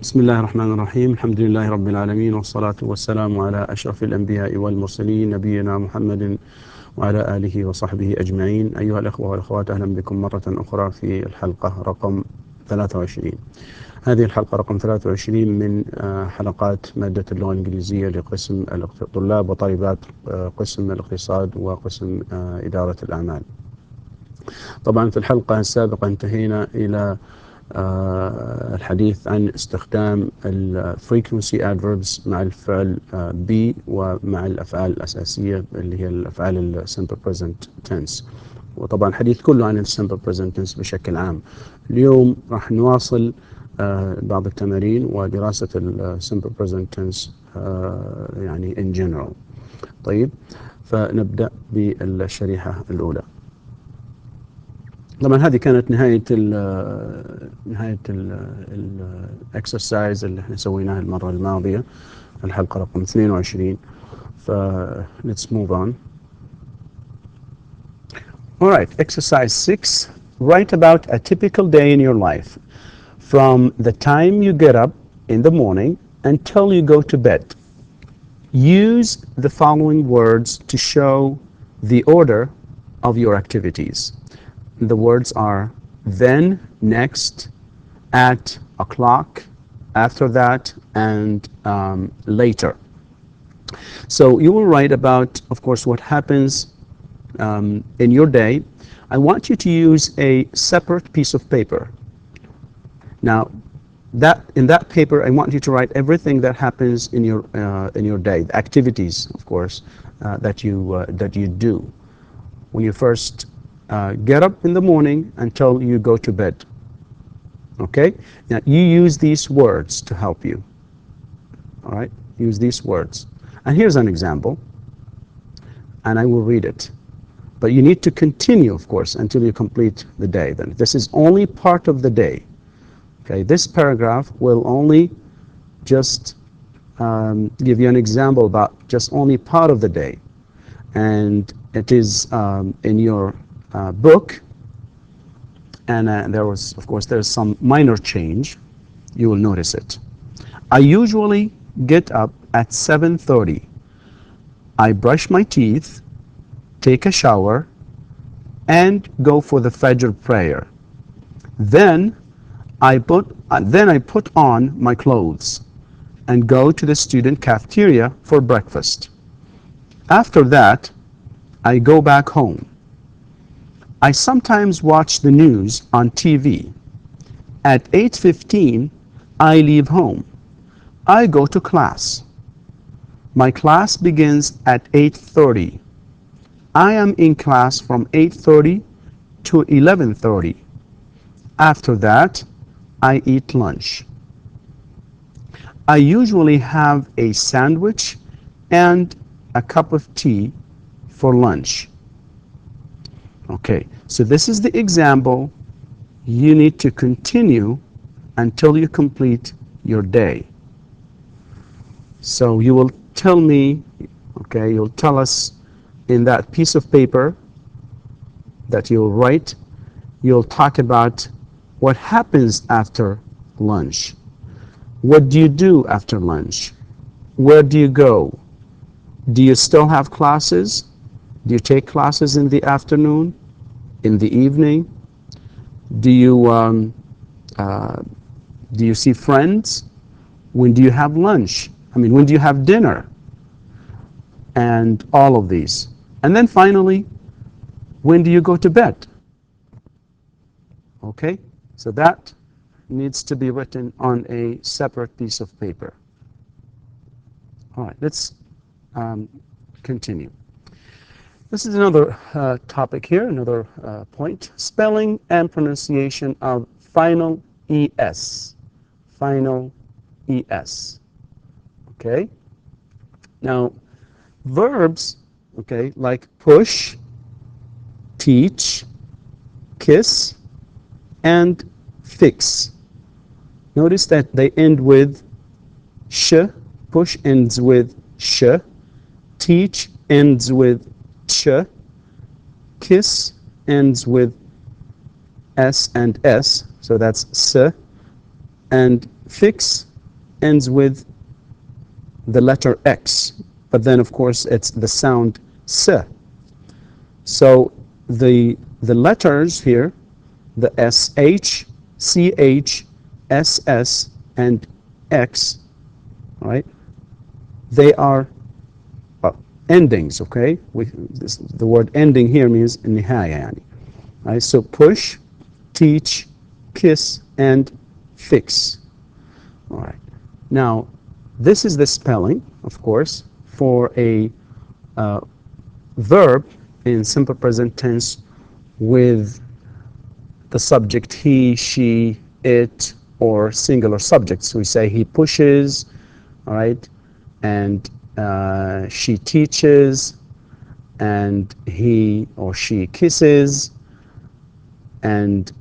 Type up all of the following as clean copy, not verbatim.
بسم الله الرحمن الرحيم. الحمد لله رب العالمين، والصلاة والسلام على أشرف الأنبياء والمرسلين نبينا محمد وعلى آله وصحبه أجمعين. أيها الأخوة والأخوات، أهلا بكم مرة أخرى في الحلقة رقم 23. هذه الحلقة رقم 23 من حلقات مادة اللغة الإنجليزية لقسم طلاب وطالبات قسم الاقتصاد وقسم إدارة الأعمال. طبعا في الحلقة السابقة انتهينا إلى الحديث عن استخدام ال frequency adverbs مع الفعل be ومع الأفعال الأساسية اللي هي الأفعال ال simple present tense، وطبعا الحديث كله عن ال simple present tense بشكل عام. اليوم راح نواصل بعض التمارين ودراسة ال simple present tense يعني in general. طيب، فنبدأ بالشريحة الأولى. طبعا هذه كانت نهاية الاكسرسايز اللي احنا سويناها المرة الماضية، الحلقة رقم 22. ف let's move on. Alright, exercise 6. Write about a typical day in your life from the time you get up in the morning until you go to bed. Use the following words to show the order of your activities. The words are then, next, at, o'clock, after that, and later. So you will write about, of course, what happens in your day. I want you to use a separate piece of paper. Now, in that paper, I want you to write everything that happens in your day, the activities, of course, that you do when you first get up in the morning until you go to bed. Okay? Now you use these words to help you. All right? Use these words. And here's an example, and I will read it. But you need to continue, of course, until you complete the day. Then this is only part of the day. Okay? This paragraph will only just give you an example about just only part of the day, and it is in your book, and there's some minor change. You will notice it. I usually get up at 7:30. I brush my teeth, take a shower, and go for the Fajr prayer. Then I put on my clothes and go to the student cafeteria for breakfast. After that, I go back home. I sometimes watch the news on TV. At 8:15, I leave home. I go to class. My class begins at 8:30. I am in class from 8:30 to 11:30. After that, I eat lunch. I usually have a sandwich and a cup of tea for lunch. Okay, so this is the example. You need to continue until you complete your day. So you will tell me, okay, you'll tell us in that piece of paper that you'll write, you'll talk about what happens after lunch. What do you do after lunch? Where do you go? Do you still have classes? Do you take classes in the afternoon, in the evening? Do you see friends? When do you have lunch? When do you have dinner? And all of these. And then finally, when do you go to bed? Okay, so that needs to be written on a separate piece of paper. All right, let's continue. This is another topic here, another point. Spelling and pronunciation of final ES. Final ES. Okay? Now, verbs, okay, like push, teach, kiss, and fix. Notice that they end with sh. Push ends with sh. Teach ends with ch. Kiss ends with s and s, so that's s. And fix ends with the letter X, but then of course it's the sound S. So the letters here, the SH, CH, SS, and X, right? They are endings, okay? The word ending here means nihaya, yani. Right? So push, teach, kiss, and fix. All right. Now, this is the spelling, of course, for a verb in simple present tense with the subject he, she, it, or singular subjects. We say he pushes, all right, and she teaches, and he or she kisses, and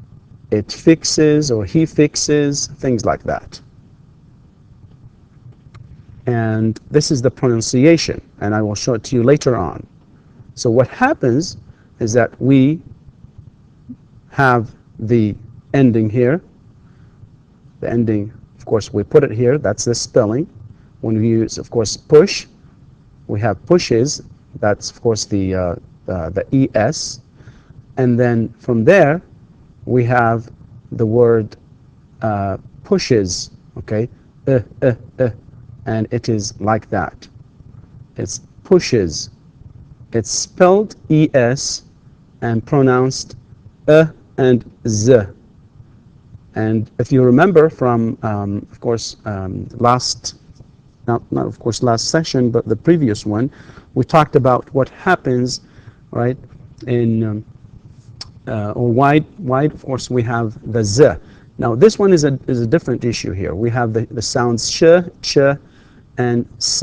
it fixes or he fixes, things like that. And this is the pronunciation, and I will show it to you later on. So what happens is that we have the ending here. The ending, of course, we put it here. That's the spelling. When we use, of course, push, we have pushes. That's, of course, the ES. And then from there, we have the word pushes, okay? And it is like that. It's pushes. It's spelled ES and pronounced and Z. And if you remember from, of course, last session, but the previous one, we talked about what happens, right, in, or why, of course, we have the Z. Now, this one is a different issue here. We have the sounds sh, ch, and s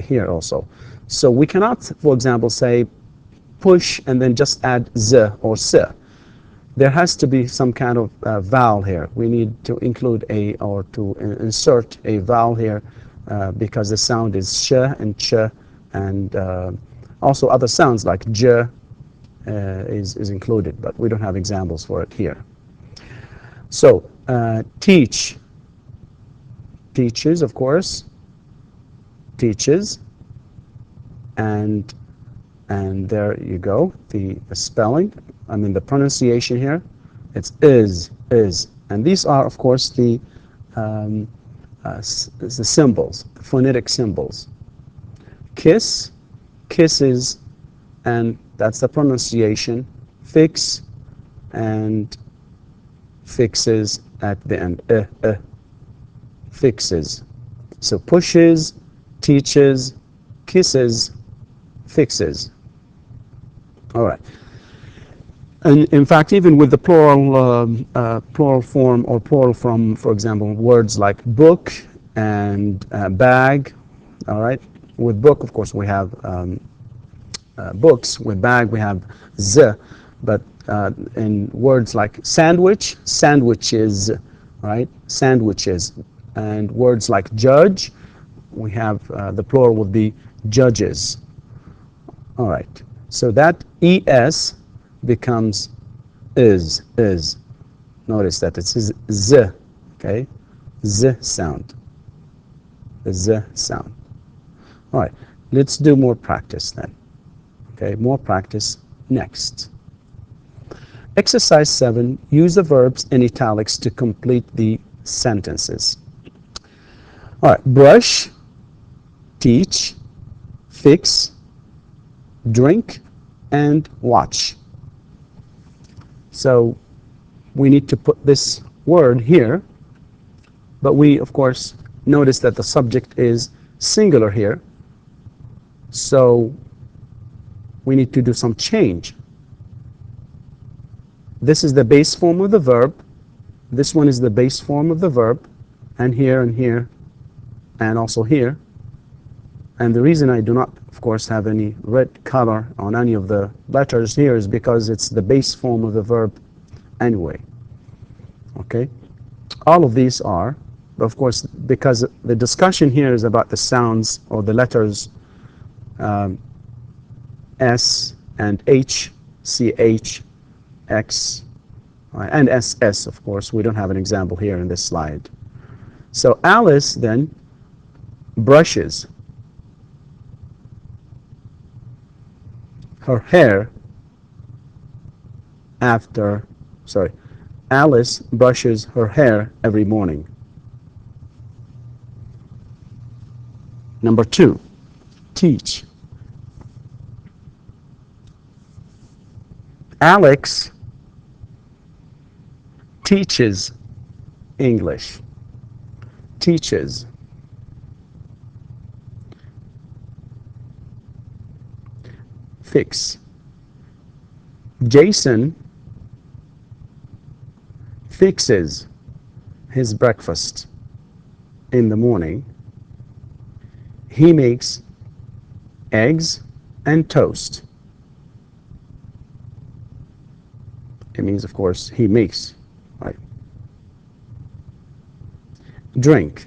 here also. So we cannot, for example, say push and then just add z or s. There has to be some kind of vowel here. We need to include or to insert a vowel here because the sound is sh and ch, and also other sounds like j is included, but we don't have examples for it here. So teach, teaches, of course, teaches, and there you go, the spelling, I mean the pronunciation here, it's is, and these are, of course, the symbols, the phonetic symbols. Kiss, kisses, and that's the pronunciation. Fix, and fixes at the end, fixes. So pushes, teaches, kisses, fixes. All right. And in fact, even with the plural form or plural from, for example, words like book and bag, all right? With book, of course, we have books. With bag, we have z. But in words like sandwich, sandwiches, right? Sandwiches. And words like judge, we have the plural would be judges. All right. So that es becomes is. Notice that it says z, okay? Z sound. The z sound. All right. Let's do more practice then. Okay, more practice next. Exercise 7, use the verbs in italics to complete the sentences. All right, brush, teach, fix, drink, and watch. So we need to put this word here, but we, of course, notice that the subject is singular here. So we need to do some change. This is the base form of the verb. This one is the base form of the verb, and here, and also here. And the reason I do not, of course, have any red color on any of the letters here is because it's the base form of the verb anyway. Okay? All of these are, but of course, because the discussion here is about the sounds or the letters S and H, CH, X, and SS, of course. We don't have an example here in this slide. So Alice then brushes her hair Alice brushes her hair every morning. Number 2, teach. Alex teaches English. Teaches. Fix. Jason fixes his breakfast in the morning. He makes eggs and toast. It means, of course, he makes, right? Drink.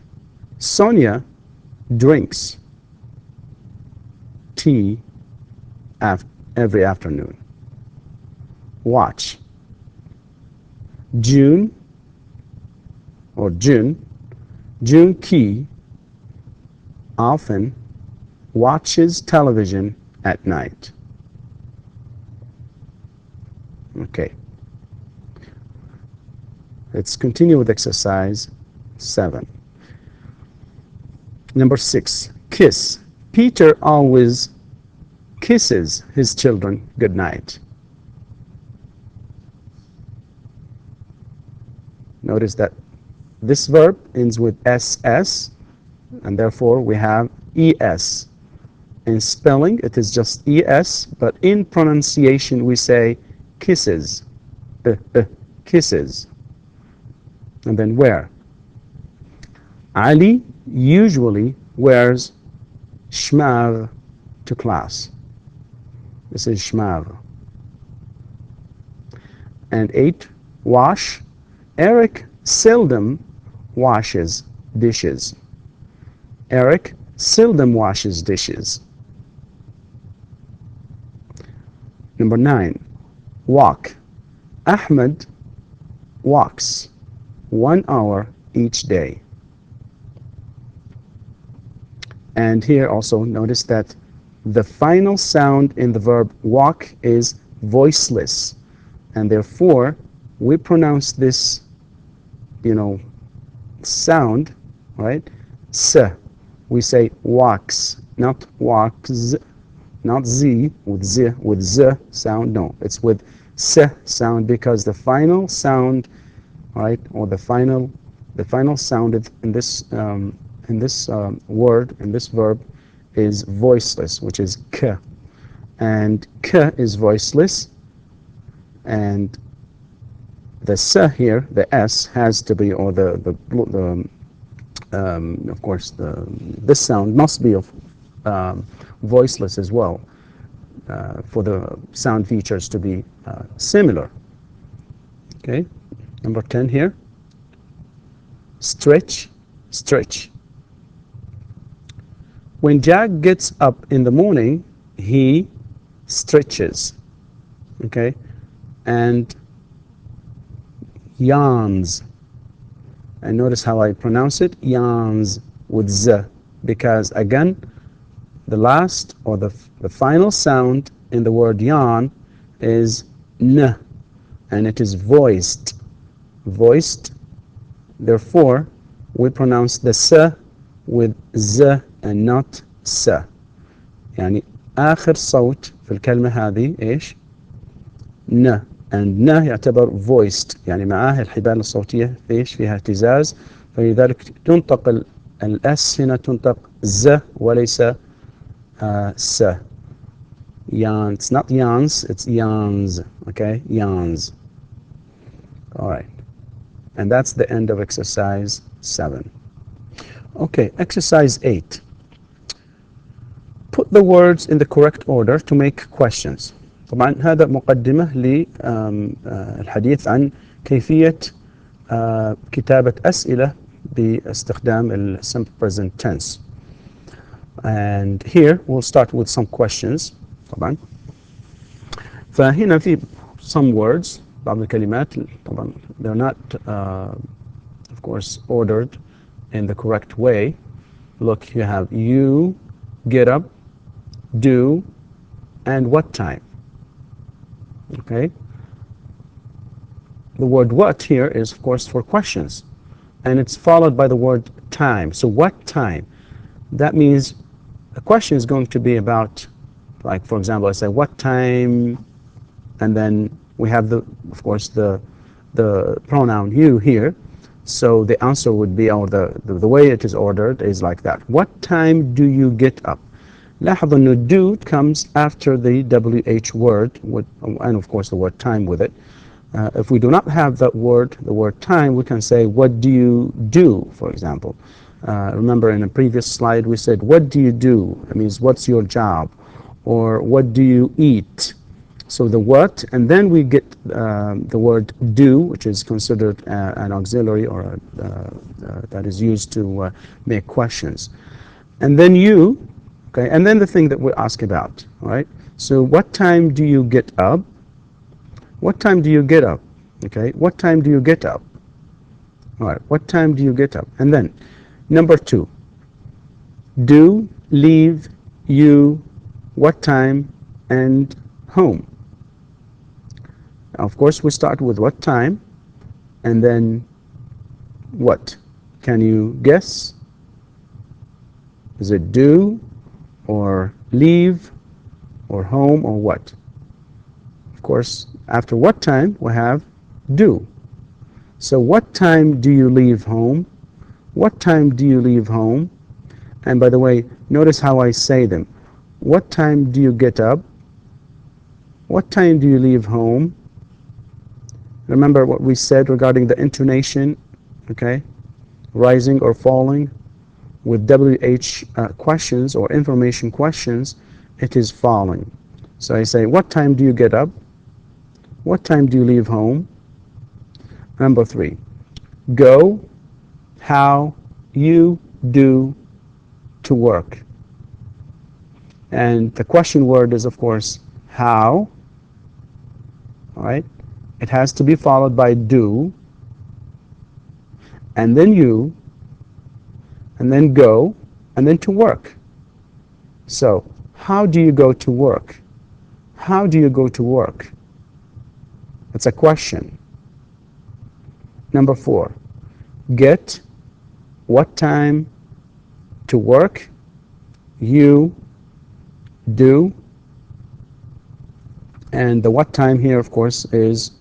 Sonia drinks tea every afternoon. Watch. June Key often watches television at night. Okay. Let's continue with exercise 7. Number 6, kiss. Peter always kisses his children good night. Notice that this verb ends with SS, and therefore we have ES. In spelling, it is just ES, but in pronunciation, we say kisses. Kisses. And then wear. Ali usually wears shmar to class. This is shmar. And 8, wash. Eric seldom washes dishes. Eric seldom washes dishes. Number 9, walk. Ahmed walks 1 hour each day. And here also notice that the final sound in the verb walk is voiceless, and therefore we pronounce this, sound, right? S. We say walks, not walks, not z with z sound. No, it's with s sound, because the final sound, right, or the final sound in this word, in this verb, is voiceless, which is k, and k is voiceless, and the s here, the s, has to be, or of course, this sound must be of voiceless as well, for the sound features to be similar. Okay, number 10 here. Stretch. When Jack gets up in the morning, he stretches. Okay, and yawns. And notice how I pronounce it, yawns, with z, because again, the last or the final sound in the word yawn is n, and it is voiced. Therefore, we pronounce the s with z and not s. يعني آخر صوت في الكلمة هذه إيش؟ ن. and ن يعتبر voiced، يعني معاه الحبال الصوتية فيها اهتزاز، فلذلك تنطق الاس هنا تنطق ز وليس س. Yawns. It's not yawns, it's yawns. Okay, yawns. All right. And that's the end of exercise 7. Okay, exercise 8. Put the words in the correct order to make questions. طبعا هذا مقدمة للحديث عن كيفية كتابة أسئلة باستخدام ال simple present tense. And here we'll start with some questions. طبعا فهنا في some words، بعض الكلمات طبعا they're not of course ordered in the correct way, look, you have you get up, do, and what time. Okay? The word what here is, of course, for questions, and it's followed by the word time. So what time? That means the question is going to be about, like, for example, I say what time, and then we have the, of course, the pronoun you here. So the answer would be, or the way it is ordered is like that. What time do you get up? لاحظ أنه do comes after the WH word, and of course the word time with it. If we do not have that word, the word time, we can say, what do you do, for example. Remember in a previous slide we said, what do you do? It means, what's your job? Or what do you eat? So the what, and then we get the word do, which is considered an auxiliary, or that is used to make questions. And then you, okay, and then the thing that we ask about, all right? So what time do you get up? What time do you get up? Okay, what time do you get up? All right, what time do you get up? And then number 2, do, leave, you, what time, and home. Now, of course, we start with what time, and then what? Can you guess? Is it do, or leave, or home, or what? Of course, after what time, we have do. So what time do you leave home? What time do you leave home? And by the way, notice how I say them. What time do you get up? What time do you leave home? Remember what we said regarding the intonation, okay? Rising or falling. With WH questions or information questions, it is falling. So I say, what time do you get up? What time do you leave home? Number 3, go, how, you, do, to work. And the question word is, of course, how. All right? It has to be followed by do, and then you, and then go, and then to work. So, how do you go to work? How do you go to work? It's a question. Number 4, get, what time, to work, you, do, and the what time here, of course, is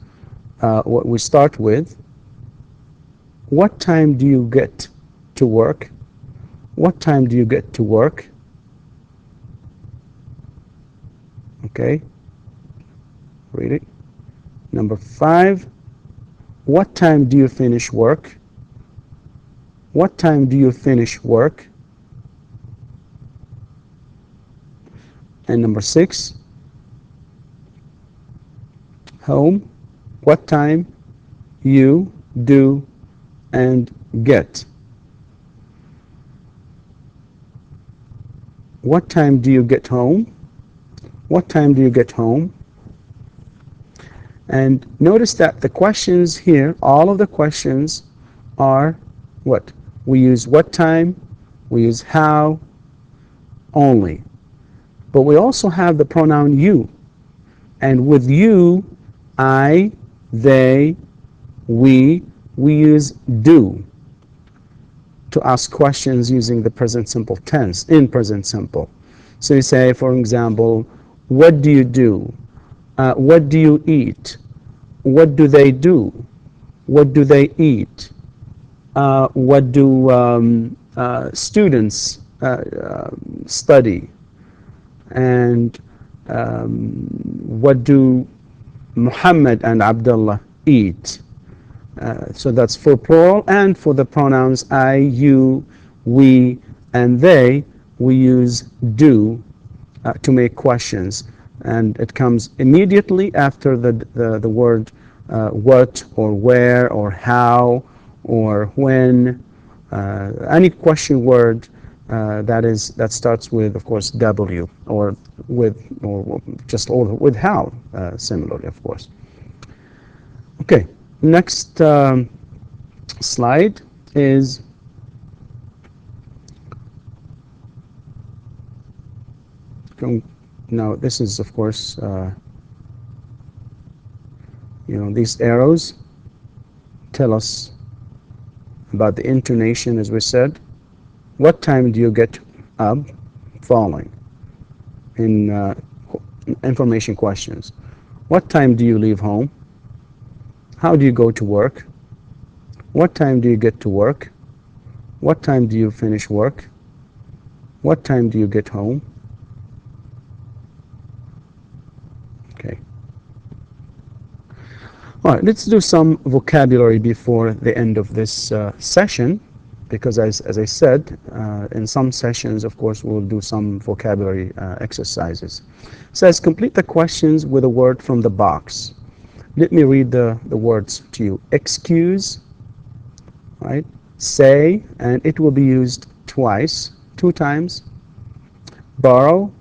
what we start with. What time do you get to work? What time do you get to work? Okay, read it. Number 5, what time do you finish work? What time do you finish work? And number 6, home, what time, you, do, and get. What time do you get home? What time do you get home? And notice that the questions here, all of the questions are what? We use what time, we use how only. But we also have the pronoun you. And with you, I, they, we use do to ask questions using the present simple tense, in present simple. So you say, for example, what do you do? What do you eat? What do they do? What do they eat? What do students study? And what do Muhammad and Abdullah eat? So that's for plural, and for the pronouns I, you, we, and they, we use do to make questions, and it comes immediately after the word what, or where, or how, or when. Any question word that starts with, of course, W, or with, or just with how, similarly, of course. Okay, next slide is Now this is, of course, these arrows tell us about the intonation, as we said. What time do you get up? Following in information questions. What time do you leave home? How do you go to work? What time do you get to work? What time do you finish work? What time do you get home? Okay. All right, let's do some vocabulary before the end of this session, because as I said, in some sessions, of course, we'll do some vocabulary exercises. It says, complete the questions with a word from the box. Let me read the words to you. Excuse, right? Say, and it will be used twice, 2 times. Borrow,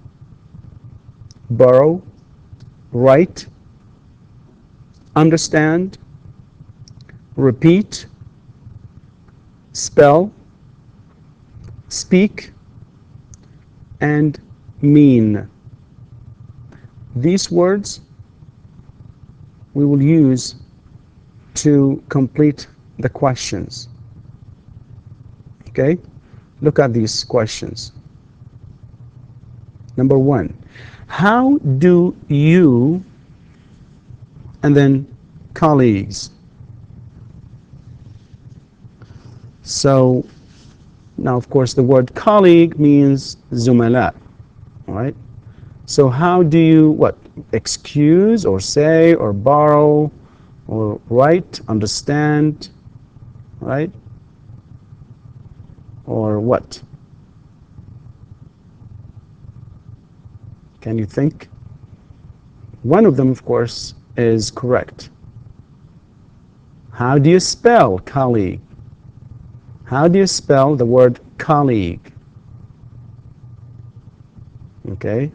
write, understand, repeat, spell, speak, and mean. These words we will use to complete the questions. Okay? Look at these questions. Number 1, how do you, and then colleagues. So now, of course, the word colleague means zumala, right? So how do you, what, excuse or say or borrow or write, understand, right? Or what? Can you think? One of them, of course, is correct. How do you spell colleague? How do you spell the word colleague? Okay.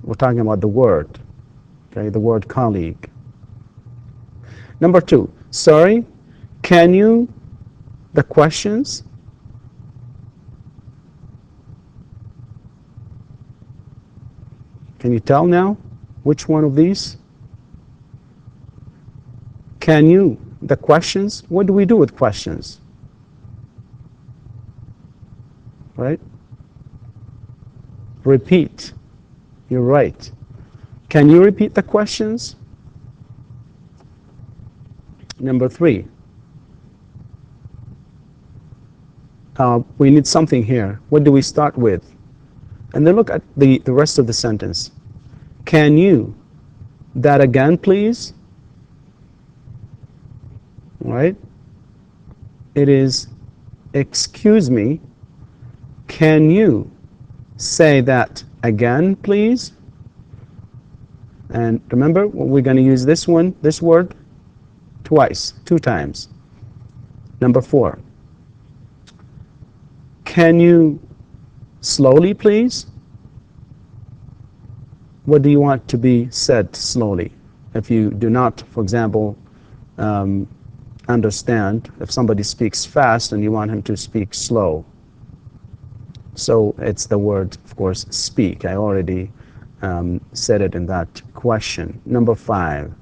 We're talking about the word. Okay, the word colleague. Number 2, sorry, can you, the questions? Can you tell now which one of these? Can you, the questions? What do we do with questions? Right? Repeat. You're right. Can you repeat the questions? Number 3. We need something here. What do we start with? And then look at the rest of the sentence. Can you, that again, please? Right? It is, excuse me, can you say that again, please? And remember, we're going to use this word, twice, 2 times. Number 4. Can you slowly, please? What do you want to be said slowly? If you do not, for example, understand, if somebody speaks fast and you want him to speak slow. So it's the word, of course, speak. I already said it in that question. Number 5.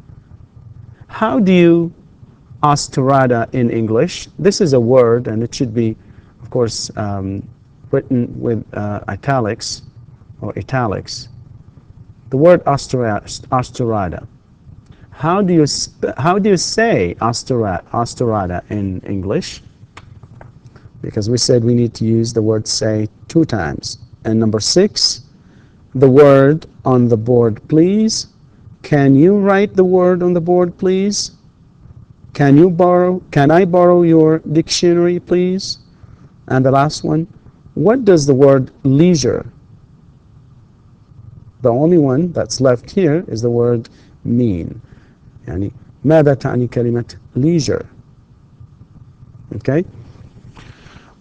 How do you astarada in English? This is a word, and it should be, of course, written with italics or italics. The word astarada. How do you say astarada in English? Because we said we need to use the word say 2 times. And number 6, the word on the board, please. Can you write the word on the board, please? Can I borrow your dictionary, please? And the last one, what does the word leisure? The only one that's left here is the word mean. يعني ماذا تعني كلمة leisure? Okay?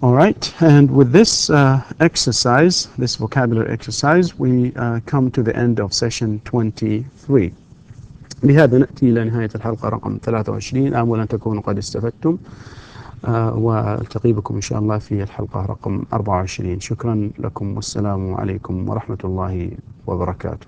All right, and with this exercise, this vocabulary exercise, we come to the end of session 23. بهذا نأتي إلى نهاية الحلقة رقم 23. آمل أن تكونوا قد استفدتم. وألتقي بكم إن شاء الله في الحلقة رقم 24. شكرا لكم والسلام عليكم ورحمة الله وبركاته.